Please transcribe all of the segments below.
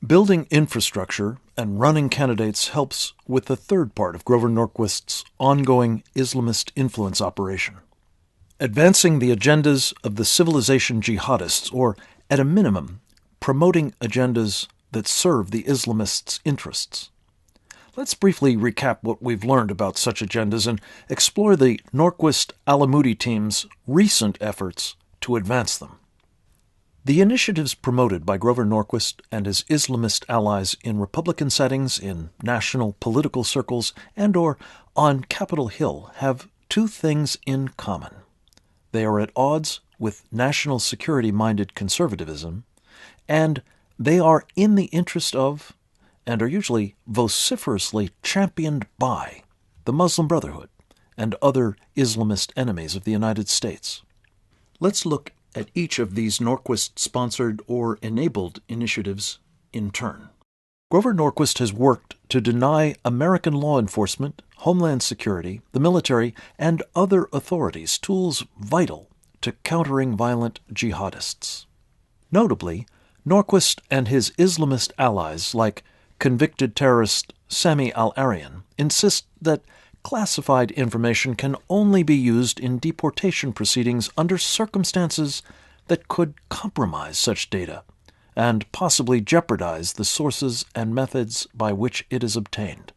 Building infrastructure and running candidates helps with the third part of Grover Norquist's ongoing Islamist influence operation. Advancing the agendas of the civilization jihadists, or, at a minimum, promoting agendas that serve the Islamists' interests. Let's briefly recap what we've learned about such agendas and explore the Norquist Alamoudi team's recent efforts to advance them. The initiatives promoted by Grover Norquist and his Islamist allies in Republican settings, in national political circles, and/or on Capitol Hill have two things in common. They are at odds with national security-minded conservatism, and they are in the interest of, and are usually vociferously championed by, the Muslim Brotherhood and other Islamist enemies of the United States. Let's look at each of these Norquist-sponsored or enabled initiatives in turn. Grover Norquist has worked to deny American law enforcement, Homeland Security, the military, and other authorities tools vital to countering violent jihadists. Notably, Norquist and his Islamist allies, like convicted terrorist Sami al-Arian, insist that classified information can only be used in deportation proceedings under circumstances that could compromise such data and possibly jeopardize the sources and methods by which it is obtained.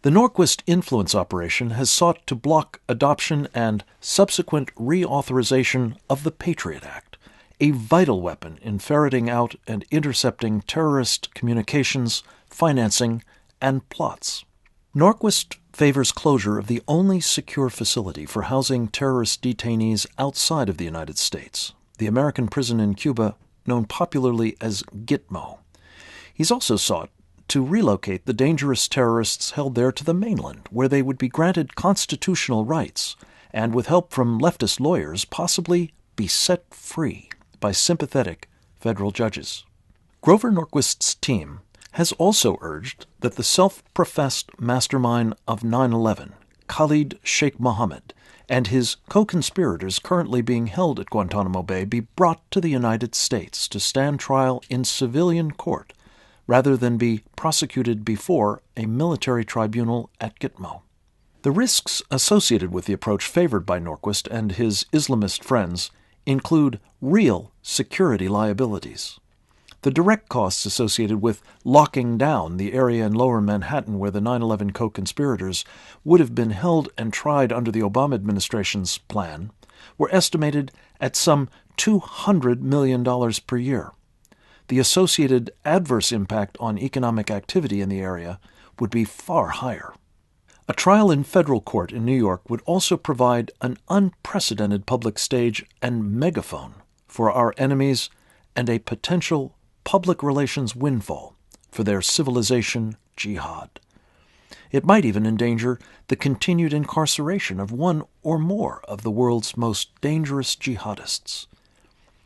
The Norquist influence operation has sought to block adoption and subsequent reauthorization of the Patriot Act, a vital weapon in ferreting out and intercepting terrorist communications, financing, and plots. Norquist favors closure of the only secure facility for housing terrorist detainees outside of the United States, the American prison in Cuba known popularly as Gitmo. He's also sought to relocate the dangerous terrorists held there to the mainland, where they would be granted constitutional rights and, with help from leftist lawyers, possibly be set free by sympathetic federal judges. Grover Norquist's team has also urged that the self-professed mastermind of 9/11, Khalid Sheikh Mohammed, and his co-conspirators currently being held at Guantanamo Bay be brought to the United States to stand trial in civilian court rather than be prosecuted before a military tribunal at Gitmo. The risks associated with the approach favored by Norquist and his Islamist friends include real security liabilities. The direct costs associated with locking down the area in lower Manhattan where the 9/11 co-conspirators would have been held and tried under the Obama administration's plan were estimated at some $200 million per year. The associated adverse impact on economic activity in the area would be far higher. A trial in federal court in New York would also provide an unprecedented public stage and megaphone for our enemies and a potential public relations windfall for their civilization jihad. It might even endanger the continued incarceration of one or more of the world's most dangerous jihadists.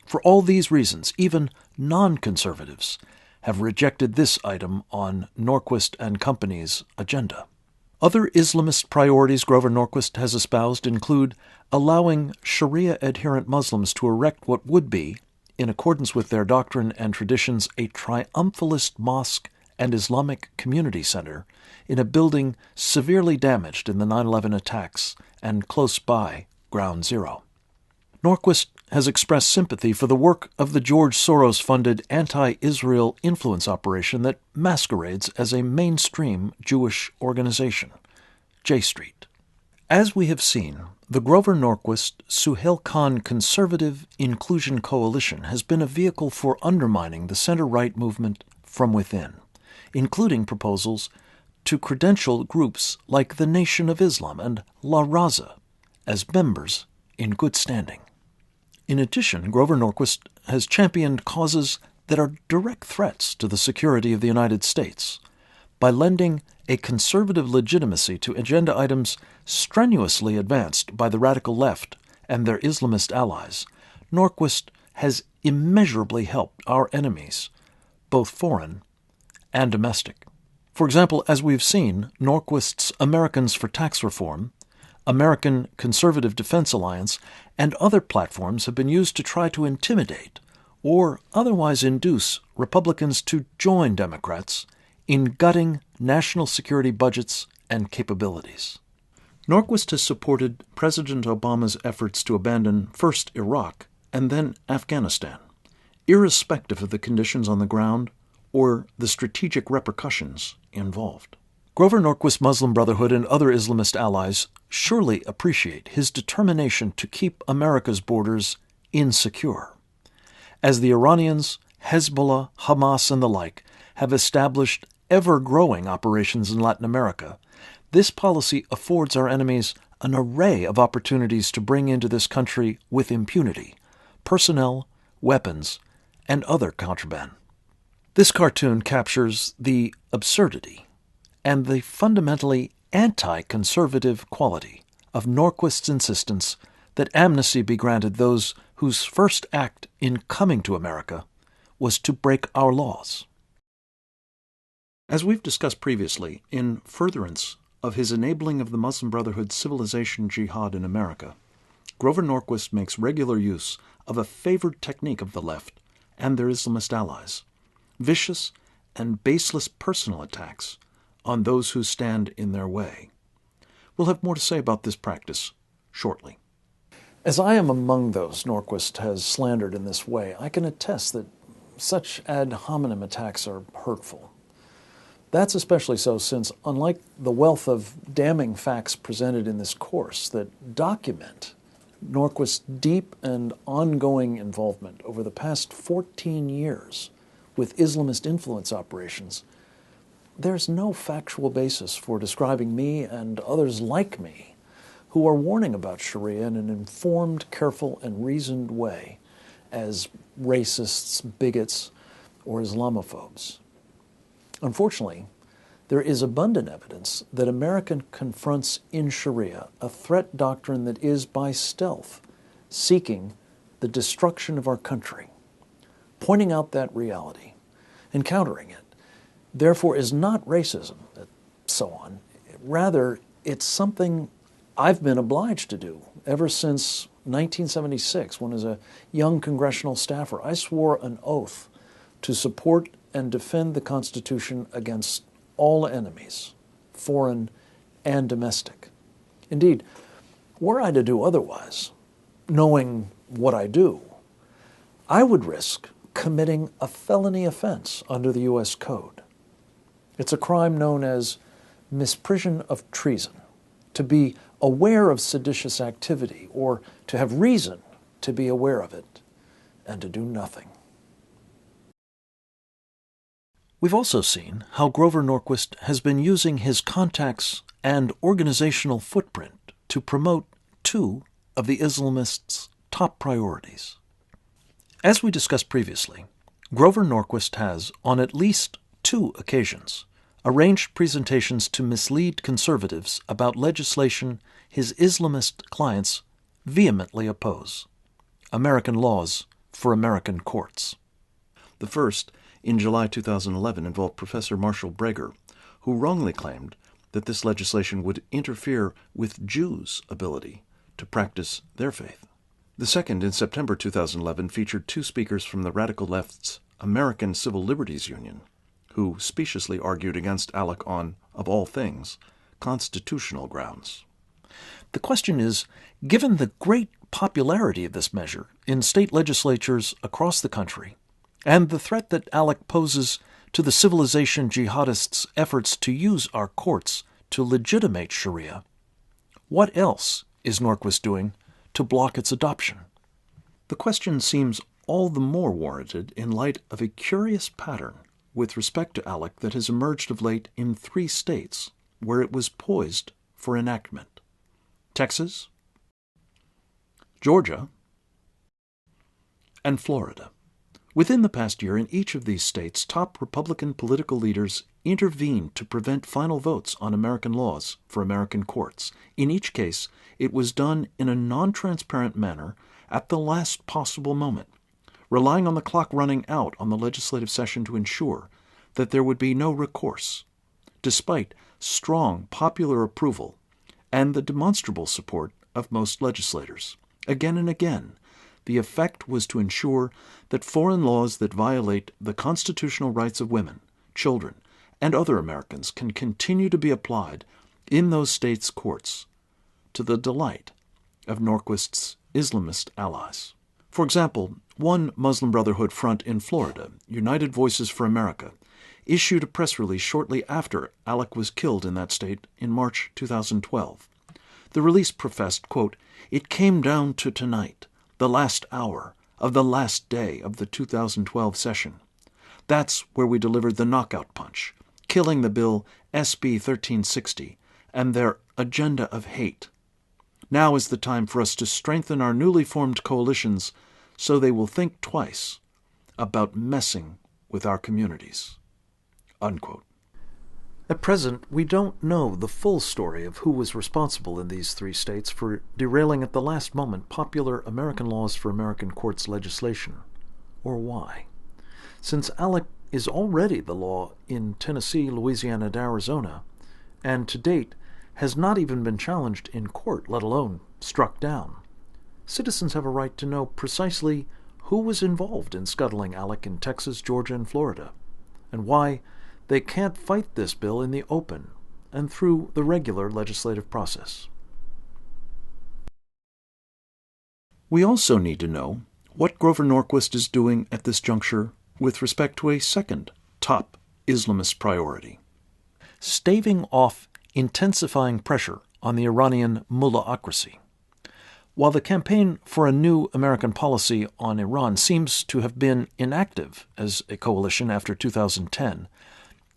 For all these reasons, even non-conservatives have rejected this item on Norquist and Company's agenda. Other Islamist priorities Grover Norquist has espoused include allowing Sharia-adherent Muslims to erect what would be, in accordance with their doctrine and traditions, a triumphalist mosque and Islamic community center in a building severely damaged in the 9/11 attacks and close by Ground Zero. Norquist has expressed sympathy for the work of the George Soros-funded anti-Israel influence operation that masquerades as a mainstream Jewish organization, J Street. As we have seen, the Grover Norquist-Suhail Khan Conservative Inclusion Coalition has been a vehicle for undermining the center-right movement from within, including proposals to credential groups like the Nation of Islam and La Raza as members in good standing. In addition, Grover Norquist has championed causes that are direct threats to the security of the United States by lending a conservative legitimacy to agenda items strenuously advanced by the radical left and their Islamist allies. Norquist has immeasurably helped our enemies, both foreign and domestic. For example, as we've seen, Norquist's Americans for Tax Reform, American Conservative Defense Alliance, and other platforms have been used to try to intimidate or otherwise induce Republicans to join Democrats in gutting national security budgets and capabilities. Norquist has supported President Obama's efforts to abandon first Iraq and then Afghanistan, irrespective of the conditions on the ground or the strategic repercussions involved. Grover Norquist's Muslim Brotherhood and other Islamist allies surely appreciate his determination to keep America's borders insecure. As the Iranians, Hezbollah, Hamas, and the like have established ever-growing operations in Latin America, this policy affords our enemies an array of opportunities to bring into this country with impunity personnel, weapons, and other contraband. This cartoon captures the absurdity and the fundamentally anti-conservative quality of Norquist's insistence that amnesty be granted those whose first act in coming to America was to break our laws. As we've discussed previously, in furtherance of his enabling of the Muslim Brotherhood's civilization jihad in America, Grover Norquist makes regular use of a favored technique of the left and their Islamist allies, vicious and baseless personal attacks on those who stand in their way. We'll have more to say about this practice shortly. As I am among those Norquist has slandered in this way, I can attest that such ad hominem attacks are hurtful. That's especially so since, unlike the wealth of damning facts presented in this course that document Norquist's deep and ongoing involvement over the past 14 years with Islamist influence operations, there's no factual basis for describing me and others like me who are warning about Sharia in an informed, careful, and reasoned way as racists, bigots, or Islamophobes. Unfortunately, there is abundant evidence that America confronts in Sharia a threat doctrine that is, by stealth, seeking the destruction of our country. Pointing out that reality and countering it, therefore, is not racism, and so on. Rather, it's something I've been obliged to do ever since 1976, when as a young congressional staffer, I swore an oath to support and defend the Constitution against all enemies, foreign and domestic. Indeed, were I to do otherwise, knowing what I do, I would risk committing a felony offense under the U.S. Code. It's a crime known as misprision of treason, to be aware of seditious activity or to have reason to be aware of it and to do nothing. We've also seen how Grover Norquist has been using his contacts and organizational footprint to promote two of the Islamists' top priorities. As we discussed previously, Grover Norquist has, on at least 2 occasions, arranged presentations to mislead conservatives about legislation his Islamist clients vehemently oppose: American laws for American courts. The first, in July 2011, involved Professor Marshall Breger, who wrongly claimed that this legislation would interfere with Jews' ability to practice their faith. The second, in September 2011, featured 2 speakers from the radical left's American Civil Liberties Union, who speciously argued against ALEC on, of all things, constitutional grounds. The question is, given the great popularity of this measure in state legislatures across the country, and the threat that ALEC poses to the civilization jihadists' efforts to use our courts to legitimate Sharia, what else is Norquist doing to block its adoption? The question seems all the more warranted in light of a curious pattern with respect to ALEC that has emerged of late in 3 states where it was poised for enactment: Texas, Georgia, and Florida. Within the past year, in each of these states, top Republican political leaders intervened to prevent final votes on American laws for American courts. In each case, it was done in a non-transparent manner at the last possible moment, relying on the clock running out on the legislative session to ensure that there would be no recourse, despite strong popular approval and the demonstrable support of most legislators. Again and again, The effect was to ensure that foreign laws that violate the constitutional rights of women, children, and other Americans can continue to be applied in those states' courts, to the delight of Norquist's Islamist allies. For example, one Muslim Brotherhood front in Florida, United Voices for America, issued a press release shortly after Alec was killed in that state in March 2012. The release professed, quote, "It came down to tonight, the last hour of the last day of the 2012 session. That's where we delivered the knockout punch, killing the bill SB 1360 and their agenda of hate. Now is the time for us to strengthen our newly formed coalitions so they will think twice about messing with our communities." Unquote. At present, we don't know the full story of who was responsible in these three states for derailing at the last moment popular American Laws for American Courts legislation, or why. Since ALEC is already the law in Tennessee, Louisiana, and Arizona, and to date has not even been challenged in court, let alone struck down, citizens have a right to know precisely who was involved in scuttling ALEC in Texas, Georgia, and Florida, and why they can't fight this bill in the open and through the regular legislative process. We also need to know what Grover Norquist is doing at this juncture with respect to a second top Islamist priority: staving off intensifying pressure on the Iranian mullahocracy. While the campaign for a new American policy on Iran seems to have been inactive as a coalition after 2010,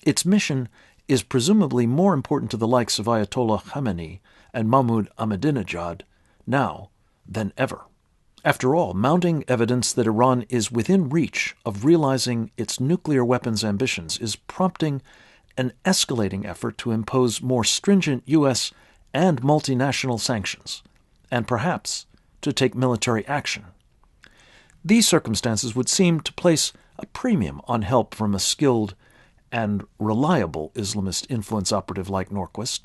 its mission is presumably more important to the likes of Ayatollah Khamenei and Mahmoud Ahmadinejad now than ever. After all, mounting evidence that Iran is within reach of realizing its nuclear weapons ambitions is prompting an escalating effort to impose more stringent U.S. and multinational sanctions, and perhaps to take military action. These circumstances would seem to place a premium on help from a skilled and reliable Islamist influence operative like Norquist,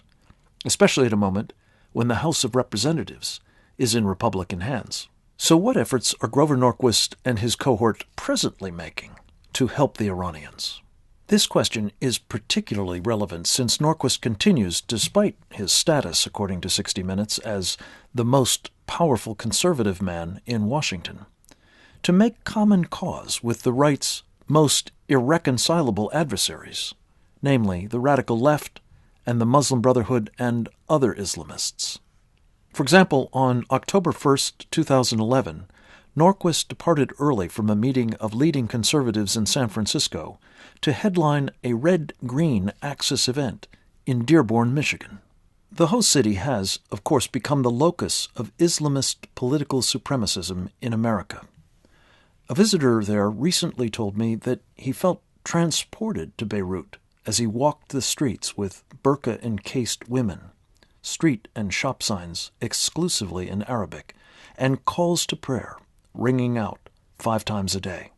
especially at a moment when the House of Representatives is in Republican hands. So what efforts are Grover Norquist and his cohort presently making to help the Iranians? This question is particularly relevant since Norquist continues, despite his status, according to 60 Minutes, as the most powerful conservative man in Washington, to make common cause with the right's most irreconcilable adversaries, namely the radical left and the Muslim Brotherhood and other Islamists. For example, on October 1st, 2011, Norquist departed early from a meeting of leading conservatives in San Francisco to headline a Red-Green Axis event in Dearborn, Michigan. The host city has, of course, become the locus of Islamist political supremacism in America. A visitor there recently told me that he felt transported to Beirut as he walked the streets with burqa-encased women, street and shop signs exclusively in Arabic, and calls to prayer ringing out 5 times a day.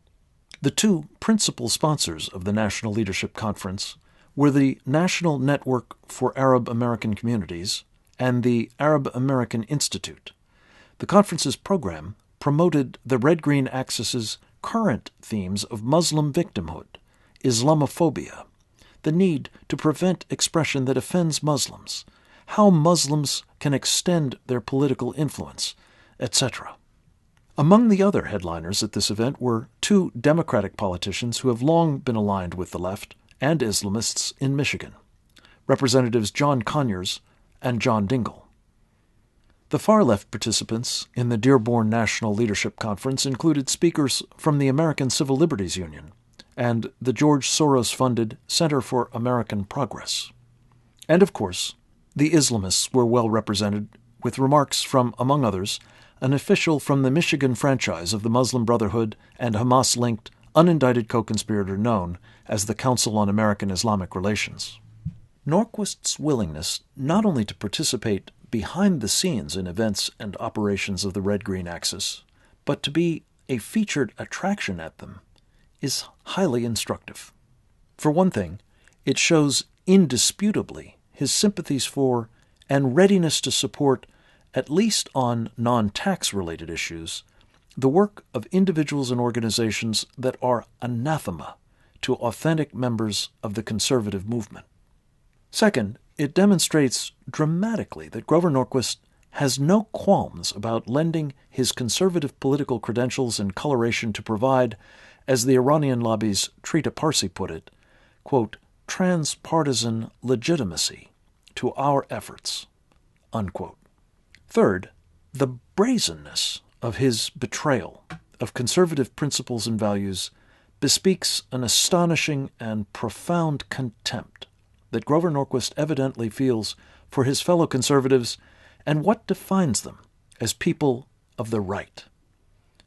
The two principal sponsors of the National Leadership Conference were the National Network for Arab American Communities and the Arab American Institute. The conference's program promoted the Red-Green Axis's current themes of Muslim victimhood, Islamophobia, the need to prevent expression that offends Muslims, how Muslims can extend their political influence, etc. Among the other headliners at this event were 2 Democratic politicians who have long been aligned with the left and Islamists in Michigan, Representatives John Conyers and John Dingell. The far-left participants in the Dearborn National Leadership Conference included speakers from the American Civil Liberties Union and the George Soros-funded Center for American Progress. And, of course, the Islamists were well represented, with remarks from, among others, an official from the Michigan franchise of the Muslim Brotherhood and Hamas-linked unindicted co-conspirator known as the Council on American Islamic Relations. Norquist's willingness not only to participate behind the scenes in events and operations of the Red-Green Axis, but to be a featured attraction at them, is highly instructive. For one thing, it shows indisputably his sympathies for and readiness to support, at least on non-tax-related issues, the work of individuals and organizations that are anathema to authentic members of the conservative movement. Second, it demonstrates dramatically that Grover Norquist has no qualms about lending his conservative political credentials and coloration to provide, as the Iranian lobby's Trita Parsi put it, quote, transpartisan legitimacy to our efforts, unquote. Third, the brazenness of his betrayal of conservative principles and values bespeaks an astonishing and profound contempt that Grover Norquist evidently feels for his fellow conservatives and what defines them as people of the right.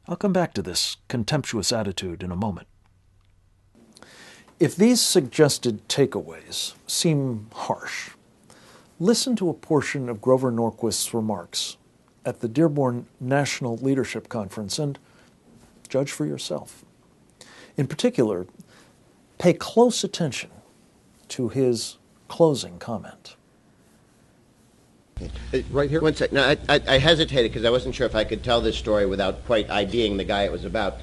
I'll come back to this contemptuous attitude in a moment. If these suggested takeaways seem harsh, listen to a portion of Grover Norquist's remarks at the Dearborn National Leadership Conference and judge for yourself. In particular, pay close attention to his closing comment. Right here? One sec. No, I hesitated because I wasn't sure if I could tell this story without quite IDing the guy it was about.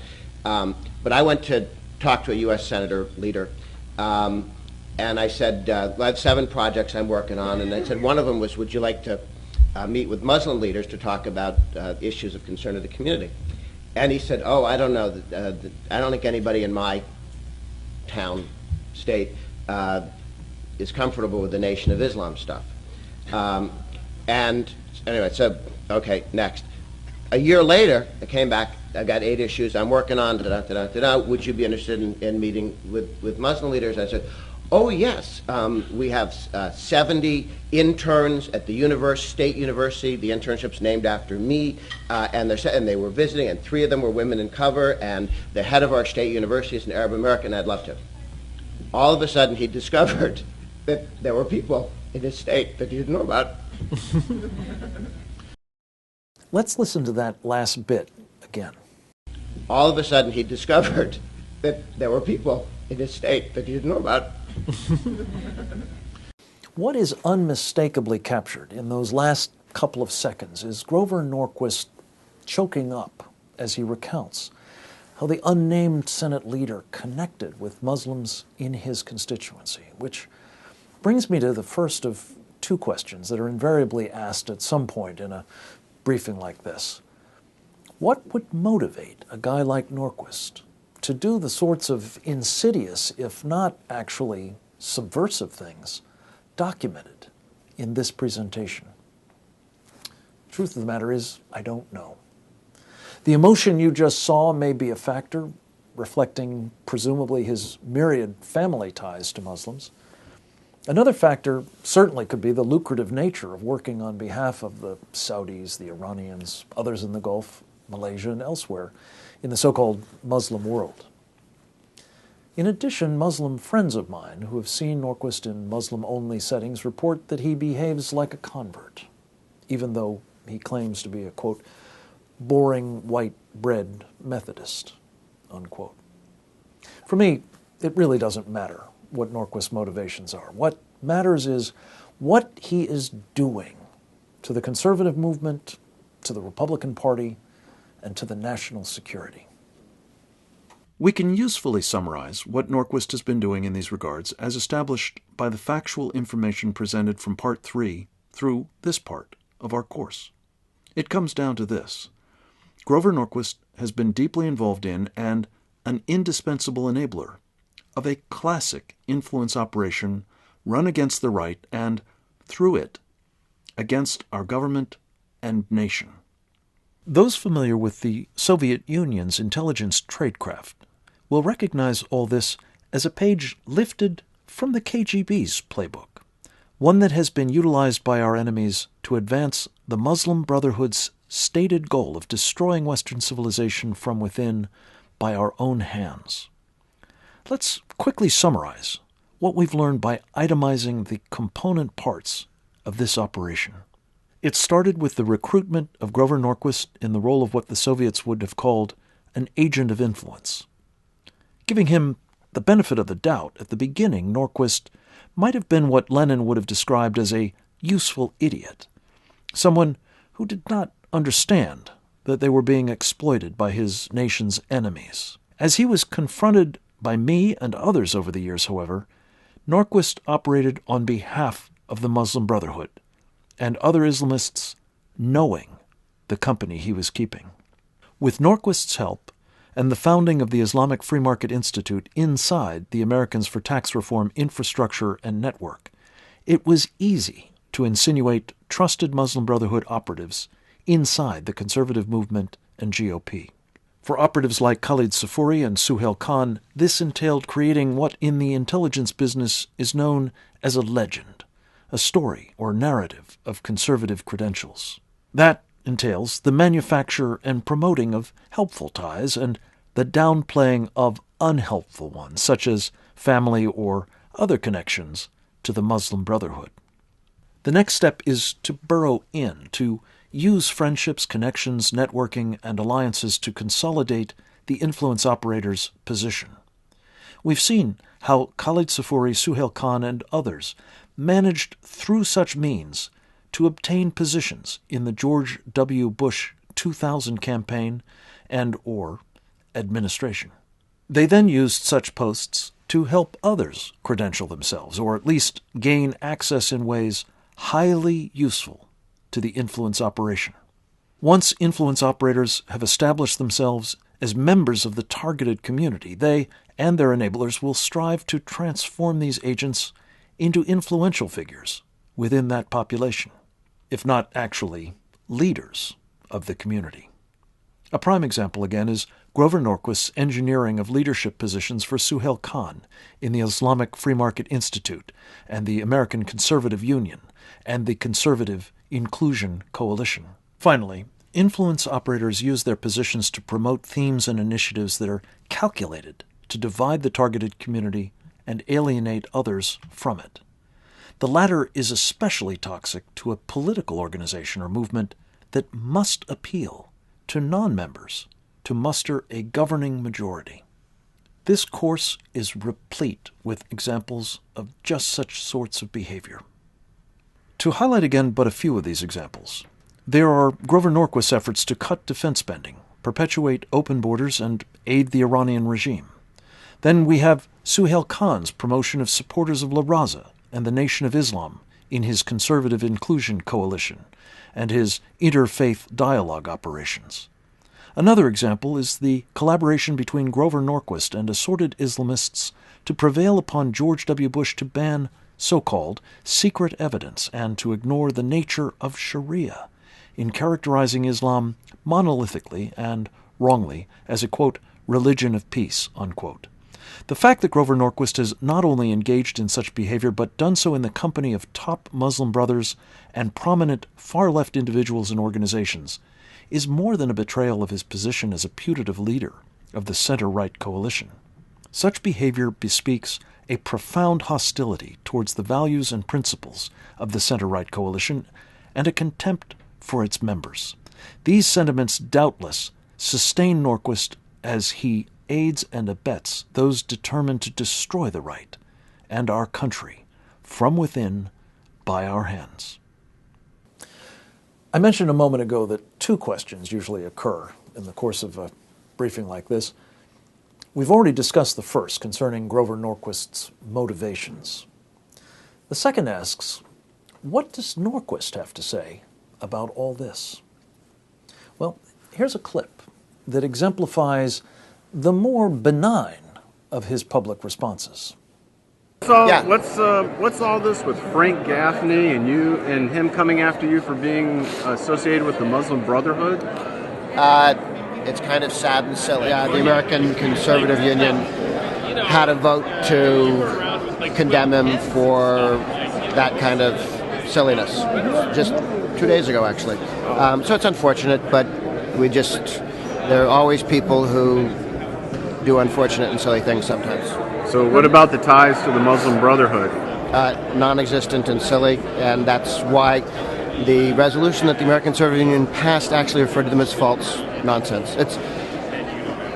But I went to talk to a U.S. Senator leader, and I said, I have 7 projects I'm working on, and I said one of them was, would you like to meet with Muslim leaders to talk about issues of concern to the community? And he said, oh, I don't know. I don't think anybody in my town, state, is comfortable with the Nation of Islam stuff. And anyway, so, okay, next. A year later, I came back, I got 8 issues I'm working on, would you be interested in meeting with Muslim leaders? I said, oh yes, we have 70 interns at the state university. The internship's named after me, and they were visiting, and 3 of them were women in cover, and the head of our state university is an Arab American, I'd love to. All of a sudden, he discovered that there were people in his state that he didn't know about. Let's listen to that last bit again. All of a sudden, he discovered that there were people in his state that he didn't know about. What is unmistakably captured in those last couple of seconds is Grover Norquist choking up as he recounts how the unnamed Senate leader connected with Muslims in his constituency, which brings me to the first of 2 questions that are invariably asked at some point in a briefing like this. What would motivate a guy like Norquist to do the sorts of insidious, if not actually subversive things documented in this presentation? Truth of the matter is, I don't know. The emotion you just saw may be a factor, reflecting presumably his myriad family ties to Muslims. Another factor certainly could be the lucrative nature of working on behalf of the Saudis, the Iranians, others in the Gulf, Malaysia, and elsewhere in the so-called Muslim world. In addition, Muslim friends of mine who have seen Norquist in Muslim-only settings report that he behaves like a convert, even though he claims to be a, quote, boring white-bread Methodist, unquote. For me, it really doesn't matter what Norquist's motivations are. What matters is what he is doing to the conservative movement, to the Republican Party, and to the national security. We can usefully summarize what Norquist has been doing in these regards as established by the factual information presented from Part 3 through this part of our course. It comes down to this. Grover Norquist has been deeply involved in and an indispensable enabler of a classic influence operation run against the right and, through it, against our government and nation. Those familiar with the Soviet Union's intelligence tradecraft will recognize all this as a page lifted from the KGB's playbook, one that has been utilized by our enemies to advance the Muslim Brotherhood's stated goal of destroying Western civilization from within by our own hands. Let's quickly summarize what we've learned by itemizing the component parts of this operation. It started with the recruitment of Grover Norquist in the role of what the Soviets would have called an agent of influence. Giving him the benefit of the doubt, at the beginning, Norquist might have been what Lenin would have described as a useful idiot, someone who did not understand that they were being exploited by his nation's enemies. As he was confronted by me and others over the years, however, Norquist operated on behalf of the Muslim Brotherhood and other Islamists, knowing the company he was keeping. With Norquist's help and the founding of the Islamic Free Market Institute inside the Americans for Tax Reform infrastructure and network, it was easy to insinuate trusted Muslim Brotherhood operatives inside the conservative movement and GOP. For operatives like Khalid Safouri and Suhail Khan, this entailed creating what in the intelligence business is known as a legend, a story or narrative of conservative credentials. That entails the manufacture and promoting of helpful ties and the downplaying of unhelpful ones, such as family or other connections to the Muslim Brotherhood. The next step is to burrow in, to use friendships, connections, networking, and alliances to consolidate the influence operator's position. We've seen how Khalid Safouri, Suhail Khan, and others managed through such means to obtain positions in the George W. Bush 2000 campaign and or administration. They then used such posts to help others credential themselves, or at least gain access in ways highly useful to the influence operation. Once influence operators have established themselves as members of the targeted community, they and their enablers will strive to transform these agents into influential figures within that population, if not actually leaders of the community. A prime example, again, is Grover Norquist's engineering of leadership positions for Suhail Khan in the Islamic Free Market Institute and the American Conservative Union and the Conservative Inclusion Coalition. Finally, influence operators use their positions to promote themes and initiatives that are calculated to divide the targeted community and alienate others from it. The latter is especially toxic to a political organization or movement that must appeal to non-members to muster a governing majority. This course is replete with examples of just such sorts of behavior. To highlight again but a few of these examples, there are Grover Norquist's efforts to cut defense spending, perpetuate open borders, and aid the Iranian regime. Then we have Suhail Khan's promotion of supporters of La Raza and the Nation of Islam in his Conservative Inclusion Coalition and his interfaith dialogue operations. Another example is the collaboration between Grover Norquist and assorted Islamists to prevail upon George W. Bush to ban so-called secret evidence and to ignore the nature of Sharia in characterizing Islam monolithically and wrongly as a, quote, religion of peace, unquote. The fact that Grover Norquist has not only engaged in such behavior but done so in the company of top Muslim brothers and prominent far-left individuals and organizations is more than a betrayal of his position as a putative leader of the center-right coalition. Such behavior bespeaks a profound hostility towards the values and principles of the center-right coalition and a contempt for its members. These sentiments doubtless sustain Norquist as he aids and abets those determined to destroy the right and our country from within by our hands. I mentioned a moment ago that two questions usually occur in the course of a briefing like this. We've already discussed the first, concerning Grover Norquist's motivations. The second asks, what does Norquist have to say about all this? Well, here's a clip that exemplifies the more benign of his public responses. So what's all this with Frank Gaffney and you and him coming after you for being associated with the Muslim Brotherhood? It's kind of sad and silly. The American Conservative Union had a vote to condemn him for that kind of silliness just 2 days ago, actually. So it's unfortunate, but there are always people who do unfortunate and silly things sometimes. So what about the ties to the Muslim Brotherhood? Non-existent and silly, and that's why the resolution that the American Conservative Union passed actually referred to them as false nonsense.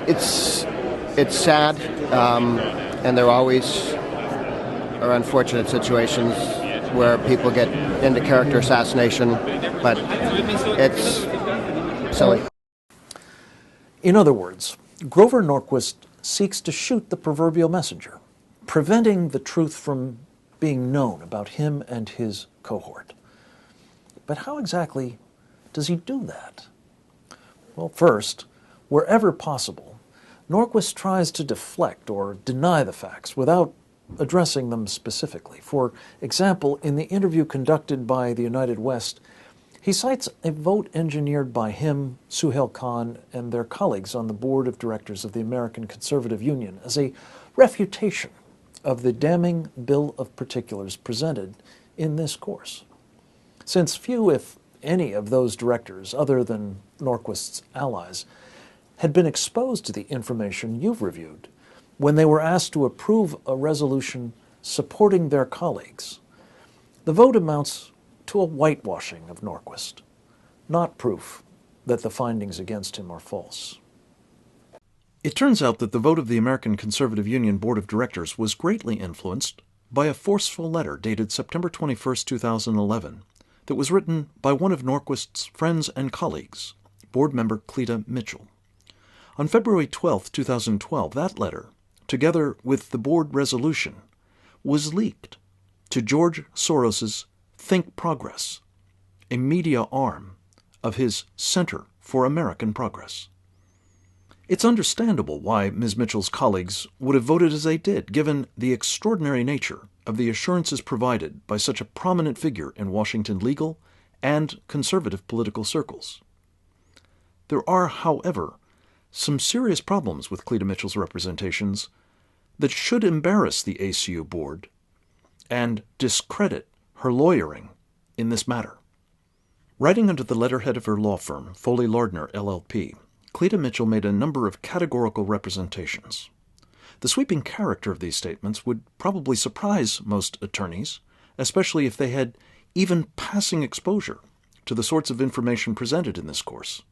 It's sad, and there always are unfortunate situations where people get into character assassination, but it's silly. In other words, Grover Norquist seeks to shoot the proverbial messenger, preventing the truth from being known about him and his cohort. But how exactly does he do that? Well, first, wherever possible, Norquist tries to deflect or deny the facts without addressing them specifically. For example, in the interview conducted by the United West, he cites a vote engineered by him, Suhail Khan, and their colleagues on the board of directors of the American Conservative Union as a refutation of the damning bill of particulars presented in this course. Since few, if any, of those directors, other than Norquist's allies, had been exposed to the information you've reviewed, when they were asked to approve a resolution supporting their colleagues, the vote amounts to a whitewashing of Norquist, not proof that the findings against him are false. It turns out that the vote of the American Conservative Union Board of Directors was greatly influenced by a forceful letter dated September 21, 2011, that was written by one of Norquist's friends and colleagues, board member Cleta Mitchell. On February 12, 2012, that letter, together with the board resolution, was leaked to George Soros's Think Progress, a media arm of his Center for American Progress. It's understandable why Ms. Mitchell's colleagues would have voted as they did, given the extraordinary nature of the assurances provided by such a prominent figure in Washington legal and conservative political circles. There are, however, some serious problems with Cleta Mitchell's representations that should embarrass the ACU board and discredit her lawyering in this matter. Writing under the letterhead of her law firm, Foley Lardner, LLP, Cleta Mitchell made a number of categorical representations. The sweeping character of these statements would probably surprise most attorneys, especially if they had even passing exposure to the sorts of information presented in this course,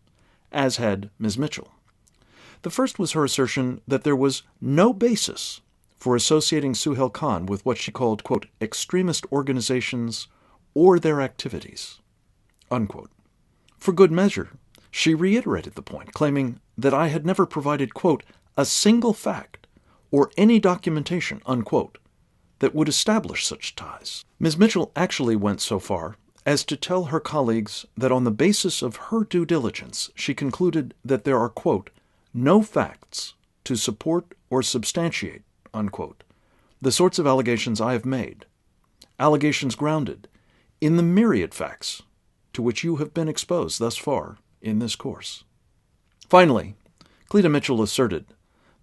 as had Ms. Mitchell. The first was her assertion that there was no basis for associating Suhail Khan with what she called, quote, extremist organizations or their activities, unquote. For good measure, she reiterated the point, claiming that I had never provided, quote, a single fact or any documentation, unquote, that would establish such ties. Ms. Mitchell actually went so far as to tell her colleagues that on the basis of her due diligence, she concluded that there are, quote, no facts to support or substantiate, unquote, the sorts of allegations I have made, allegations grounded in the myriad facts to which you have been exposed thus far in this course. Finally, Cleta Mitchell asserted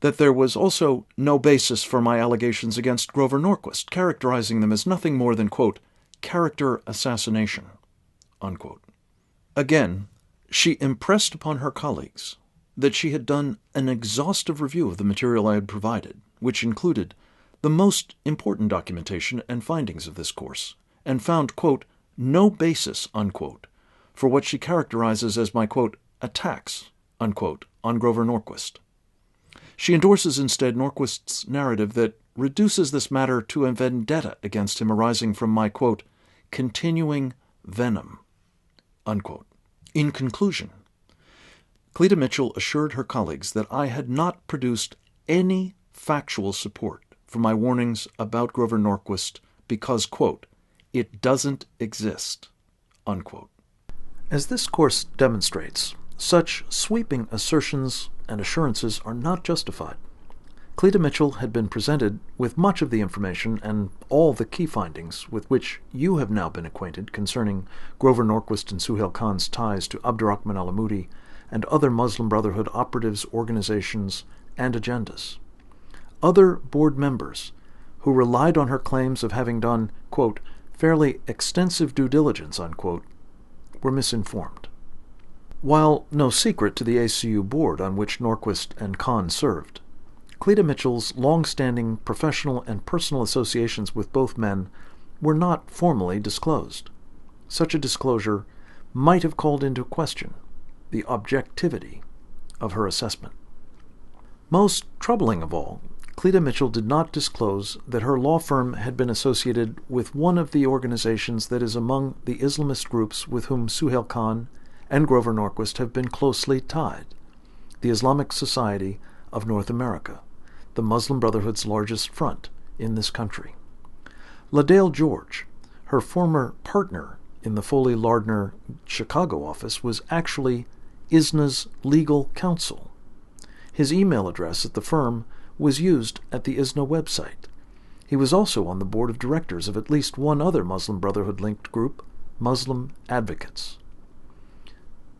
that there was also no basis for my allegations against Grover Norquist, characterizing them as nothing more than, quote, character assassination, unquote. Again, she impressed upon her colleagues that she had done an exhaustive review of the material I had provided, which included the most important documentation and findings of this course, and found, quote, no basis, unquote, for what she characterizes as my, quote, attacks, unquote, on Grover Norquist. She endorses instead Norquist's narrative that reduces this matter to a vendetta against him arising from my, quote, continuing venom, unquote. In conclusion, Cleta Mitchell assured her colleagues that I had not produced any factual support for my warnings about Grover Norquist because, quote, it doesn't exist, unquote. As this course demonstrates, such sweeping assertions and assurances are not justified. Cleta Mitchell had been presented with much of the information and all the key findings with which you have now been acquainted concerning Grover Norquist and Suhail Khan's ties to Abdurrahman al-Amoudi and other Muslim Brotherhood operatives, organizations, and agendas. Other board members who relied on her claims of having done, quote, fairly extensive due diligence, unquote, were misinformed. While no secret to the ACU board on which Norquist and Khan served, Cleta Mitchell's long-standing professional and personal associations with both men were not formally disclosed. Such a disclosure might have called into question the objectivity of her assessment. Most troubling of all, Cleta Mitchell did not disclose that her law firm had been associated with one of the organizations that is among the Islamist groups with whom Suhail Khan and Grover Norquist have been closely tied, the the Islamic Society of North America, the Muslim Brotherhood's largest front in this country. LaDale George, her former partner in the Foley Lardner Chicago office, was actually ISNA's legal counsel. His email address at the firm was used at the ISNA website. He was also on the board of directors of at least one other Muslim Brotherhood-linked group, Muslim Advocates.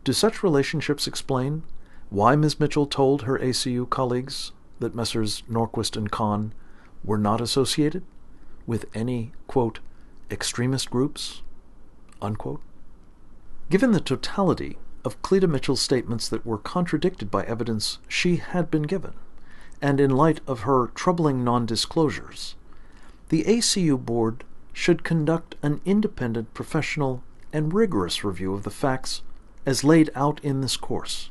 Do such relationships explain why Ms. Mitchell told her ACU colleagues that Messrs. Norquist and Kahn were not associated with any, quote, extremist groups, unquote? Given the totality of Cleta Mitchell's statements that were contradicted by evidence she had been given, and in light of her troubling non-disclosures, the ACU board should conduct an independent, professional, and rigorous review of the facts as laid out in this course,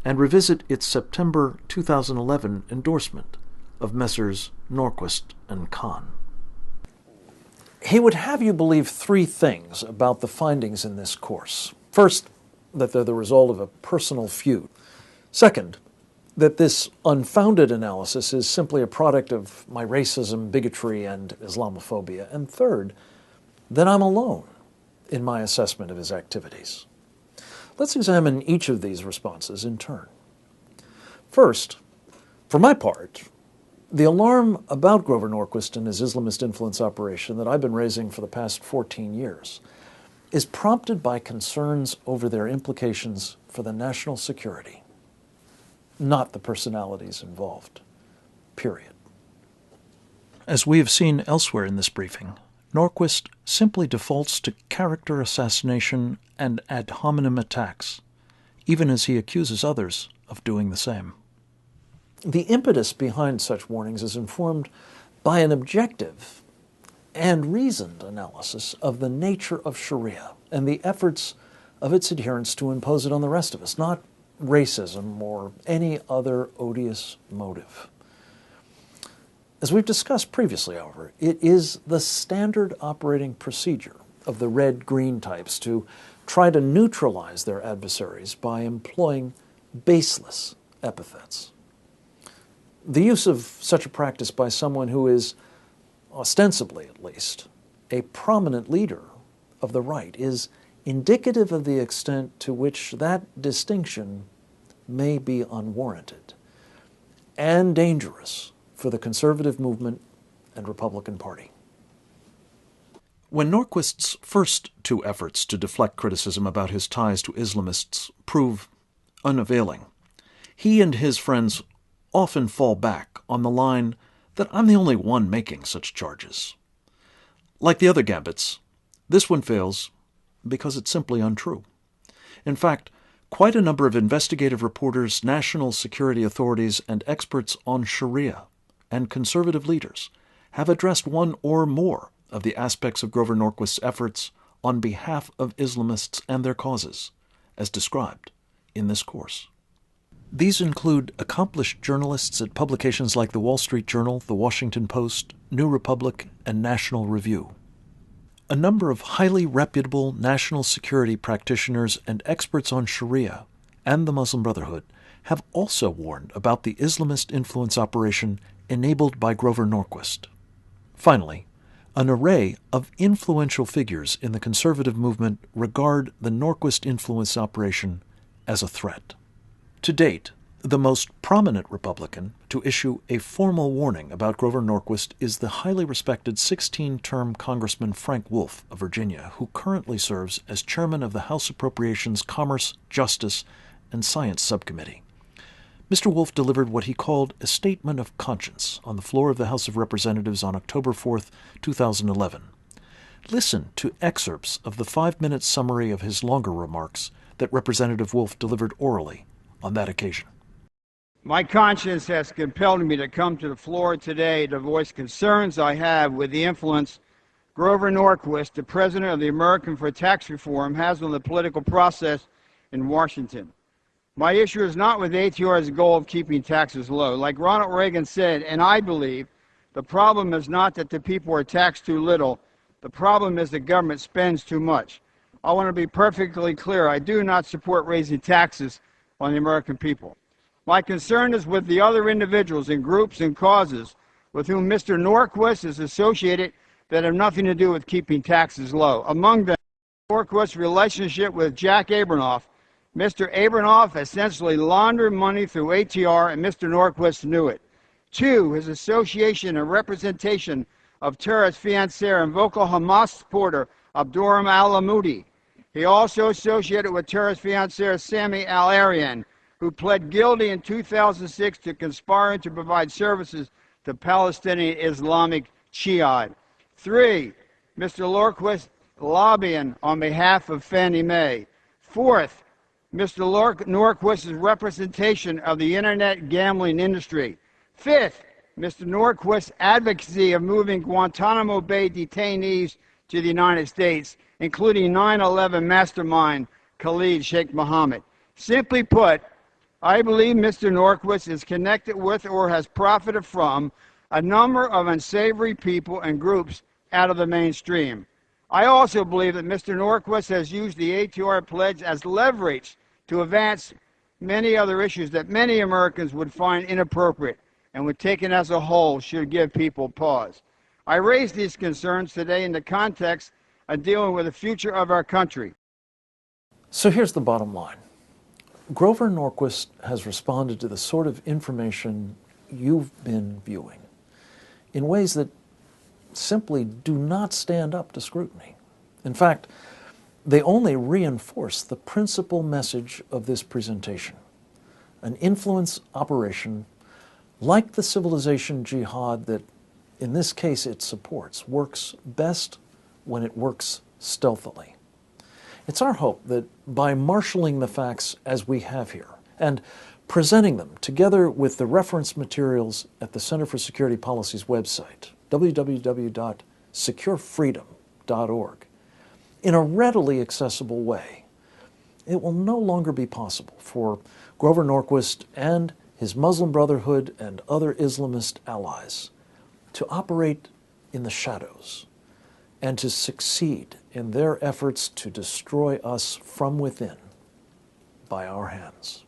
and revisit its September 2011 endorsement of Messrs. Norquist and Kahn. He would have you believe three things about the findings in this course. First, that they're the result of a personal feud. Second, that this unfounded analysis is simply a product of my racism, bigotry, and Islamophobia. And third, that I'm alone in my assessment of his activities. Let's examine each of these responses in turn. First, for my part, the alarm about Grover Norquist and his Islamist influence operation that I've been raising for the past 14 years is prompted by concerns over their implications for the national security, not the personalities involved, period. As we have seen elsewhere in this briefing, Norquist simply defaults to character assassination and ad hominem attacks, even as he accuses others of doing the same. The impetus behind such warnings is informed by an objective and reasoned analysis of the nature of Sharia and the efforts of its adherents to impose it on the rest of us, not racism or any other odious motive. As we've discussed previously, however, it is the standard operating procedure of the red-green types to try to neutralize their adversaries by employing baseless epithets. The use of such a practice by someone who is, ostensibly at least, a prominent leader of the right is indicative of the extent to which that distinction may be unwarranted and dangerous for the conservative movement and Republican Party. When Norquist's first two efforts to deflect criticism about his ties to Islamists prove unavailing, he and his friends often fall back on the line that I'm the only one making such charges. Like the other gambits, this one fails because it's simply untrue. In fact, quite a number of investigative reporters, national security authorities, and experts on Sharia and conservative leaders have addressed one or more of the aspects of Grover Norquist's efforts on behalf of Islamists and their causes, as described in this course. These include accomplished journalists at publications like the Wall Street Journal, the Washington Post, New Republic, and National Review. A number of highly reputable national security practitioners and experts on Sharia and the Muslim Brotherhood have also warned about the Islamist influence operation enabled by Grover Norquist. Finally, an array of influential figures in the conservative movement regard the Norquist influence operation as a threat. To date, the most prominent Republican to issue a formal warning about Grover Norquist is the highly respected 16-term Congressman Frank Wolf of Virginia, who currently serves as chairman of the House Appropriations, Commerce, Justice, and Science Subcommittee. Mr. Wolf delivered what he called a statement of conscience on the floor of the House of Representatives on October 4, 2011. Listen to excerpts of the 5-minute summary of his longer remarks that Representative Wolf delivered orally on that occasion. My conscience has compelled me to come to the floor today to voice concerns I have with the influence Grover Norquist, the president of the American for Tax Reform, has on the political process in Washington. My issue is not with ATR's goal of keeping taxes low. Like Ronald Reagan said, and I believe, the problem is not that the people are taxed too little. The problem is the government spends too much. I want to be perfectly clear. I do not support raising taxes on the American people. My concern is with the other individuals and groups and causes with whom Mr. Norquist is associated that have nothing to do with keeping taxes low. Among them, Norquist's relationship with Jack Abramoff. Mr. Abramoff essentially laundered money through ATR, and Mr. Norquist knew it. 2, his association and representation of terrorist financier and vocal Hamas supporter Abdurrahman al-Amoudi. He also associated with terrorist financier Sami al-Arian, who pled guilty in 2006 to conspiring to provide services to Palestinian Islamic Jihad. 3, Mr. Norquist lobbying on behalf of Fannie Mae. 4th, Mr. Norquist's representation of the internet gambling industry. 5th, Mr. Norquist's advocacy of moving Guantanamo Bay detainees to the United States, including 9/11 mastermind Khalid Sheikh Mohammed. Simply put, I believe Mr. Norquist is connected with or has profited from a number of unsavory people and groups out of the mainstream. I also believe that Mr. Norquist has used the ATR pledge as leverage to advance many other issues that many Americans would find inappropriate and when taken as a whole should give people pause. I raise these concerns today in the context of dealing with the future of our country. So here's the bottom line. Grover Norquist has responded to the sort of information you've been viewing in ways that simply do not stand up to scrutiny. In fact, they only reinforce the principal message of this presentation. An influence operation like the civilization jihad that, in this case, it supports, works best when it works stealthily. It's our hope that by marshaling the facts as we have here and presenting them together with the reference materials at the Center for Security Policy's website, www.securefreedom.org, in a readily accessible way, it will no longer be possible for Grover Norquist and his Muslim Brotherhood and other Islamist allies to operate in the shadows and to succeed in their efforts to destroy us from within by our hands.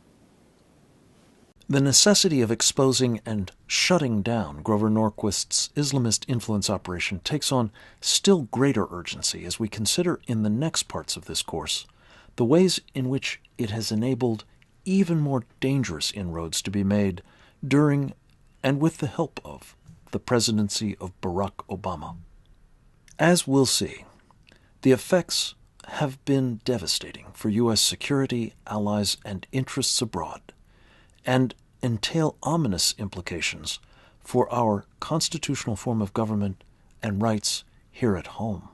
The necessity of exposing and shutting down Grover Norquist's Islamist influence operation takes on still greater urgency as we consider in the next parts of this course the ways in which it has enabled even more dangerous inroads to be made during and with the help of the presidency of Barack Obama. As we'll see, the effects have been devastating for U.S. security, allies, and interests abroad, and entail ominous implications for our constitutional form of government and rights here at home.